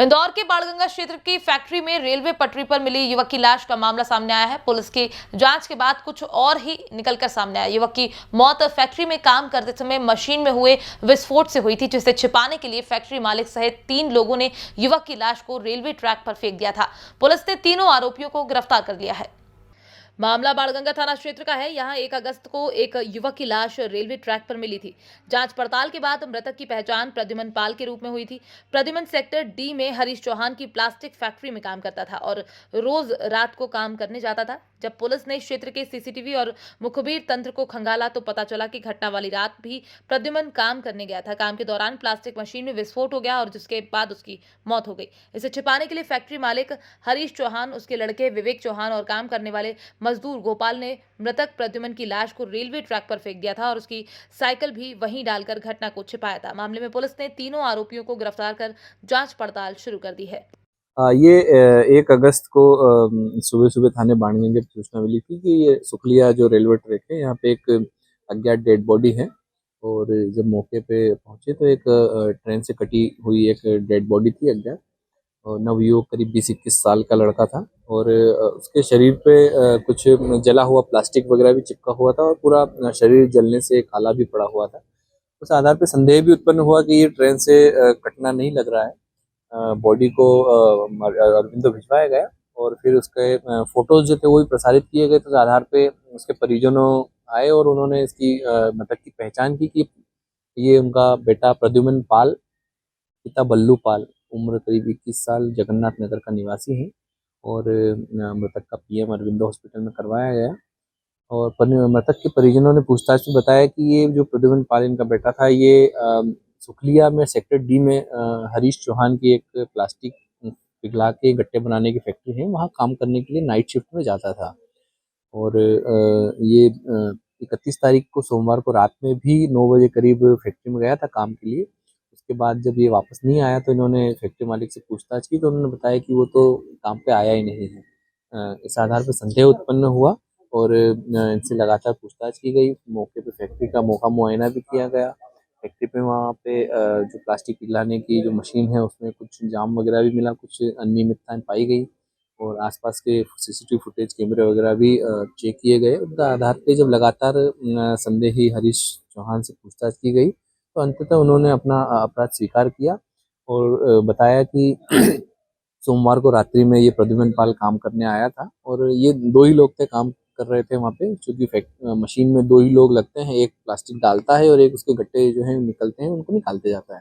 इंदौर के बाणगंगा क्षेत्र की फैक्ट्री में रेलवे पटरी पर मिली युवक की लाश का मामला सामने आया है। पुलिस की जांच के बाद कुछ और ही निकलकर सामने आया। युवक की मौत फैक्ट्री में काम करते समय मशीन में हुए विस्फोट से हुई थी, जिसे छिपाने के लिए फैक्ट्री मालिक सहित 3 लोगों ने युवक की लाश को रेलवे ट्रैक पर फेंक दिया था। पुलिस ने तीनों आरोपियों को गिरफ्तार कर लिया है। मामला बाणगंगा थाना क्षेत्र का है। यहां 1 अगस्त को एक युवक की लाश रेलवे ट्रैक पर मिली थी। जांच पड़ताल के बाद मृतक की पहचान प्रद्युमन पाल के रूप में हुई थी। प्रद्युमन सेक्टर डी में हरीश चौहान की प्लास्टिक फैक्ट्री में काम करता था और रोज रात को काम करने जाता था। जब पुलिस ने क्षेत्र के सीसीटीवी और मुखबिर तंत्र को खंगाला तो पता चला कि घटना वाली रात भी प्रद्युमन काम करने गया था। काम के दौरान प्लास्टिक मशीन में विस्फोट हो गया और जिसके बाद उसकी मौत हो गई। इसे छिपाने के लिए फैक्ट्री मालिक हरीश चौहान, उसके लड़के विवेक चौहान और काम करने वाले मजदूर गोपाल ने मृतक प्रद्युमन की लाश को रेलवे ट्रैक पर फेंक दिया था और उसकी साइकिल भी वहीं डालकर घटना को छिपाया था। मामले में पुलिस ने तीनों आरोपियों को गिरफ्तार कर जांच पड़ताल शुरू कर दी है। ये 1 अगस्त को सुबह सुबह थाने बाणगंगे पे सूचना मिली थी कि ये सुखलिया जो रेलवे ट्रैक है यहाँ पे एक अज्ञात डेड बॉडी है। और जब मौके पे पहुंचे तो एक ट्रेन से कटी हुई एक डेड बॉडी थी अज्ञात, और नवयुवक करीब 20-21 साल का लड़का था। और उसके शरीर पे कुछ जला हुआ प्लास्टिक वगैरह भी चिपका हुआ था और पूरा शरीर जलने से काला भी पड़ा हुआ था। उस आधार पे संदेह भी उत्पन्न हुआ कि ये ट्रेन से कटना नहीं लग रहा है। बॉडी को अरविंदो भिजवाया गया और फिर उसके फोटोज जो थे वो भी प्रसारित किए गए। तो उस आधार पे उसके परिजनों आए और उन्होंने इसकी मृतक की पहचान की कि ये उनका बेटा प्रद्युमन पाल, पिता बल्लू पाल, उम्र करीब 21 साल, जगन्नाथ नगर का निवासी है। और मृतक का पीएम अरविंदो हॉस्पिटल में करवाया गया। और मृतक के परिजनों ने पूछताछ में बताया कि ये जो प्रद्युमन पाल इनका बेटा था, ये सुखलिया में सेक्टर डी में हरीश चौहान की एक प्लास्टिक पिघला के गट्टे बनाने की फैक्ट्री है, वहाँ काम करने के लिए नाइट शिफ्ट में जाता था। और ये 31 तारीख को सोमवार को रात में भी 9 बजे करीब फैक्ट्री में गया था काम के लिए। उसके बाद जब ये वापस नहीं आया तो इन्होंने फैक्ट्री मालिक से पूछताछ की तो उन्होंने बताया कि वो तो काम पे आया ही नहीं है। इस आधार पर संदेह उत्पन्न हुआ और इनसे लगातार पूछताछ की गई। मौके पे फैक्ट्री का मौका मुआयना भी किया गया। फैक्ट्री पे वहाँ पे जो प्लास्टिक पिघलाने की जो मशीन है उसमें कुछ जाम वगैरह भी मिला, कुछ अनियमितताएं पाई गई। और आसपास के सीसीटीवी फुटेज कैमरे वगैरह भी चेक किए गए। उनके आधार पे जब लगातार संदेही हरीश चौहान से पूछताछ की गई तो अंततः उन्होंने अपना अपराध स्वीकार किया और बताया कि सोमवार को रात्रि में ये प्रद्युमन पाल काम करने आया था और ये 2 ही लोग थे काम कर रहे थे वहाँ पे, क्योंकि मशीन में 2 ही लोग लगते हैं, एक प्लास्टिक डालता है और एक उसके गट्टे जो हैं निकलते हैं उनको निकालते जाता है।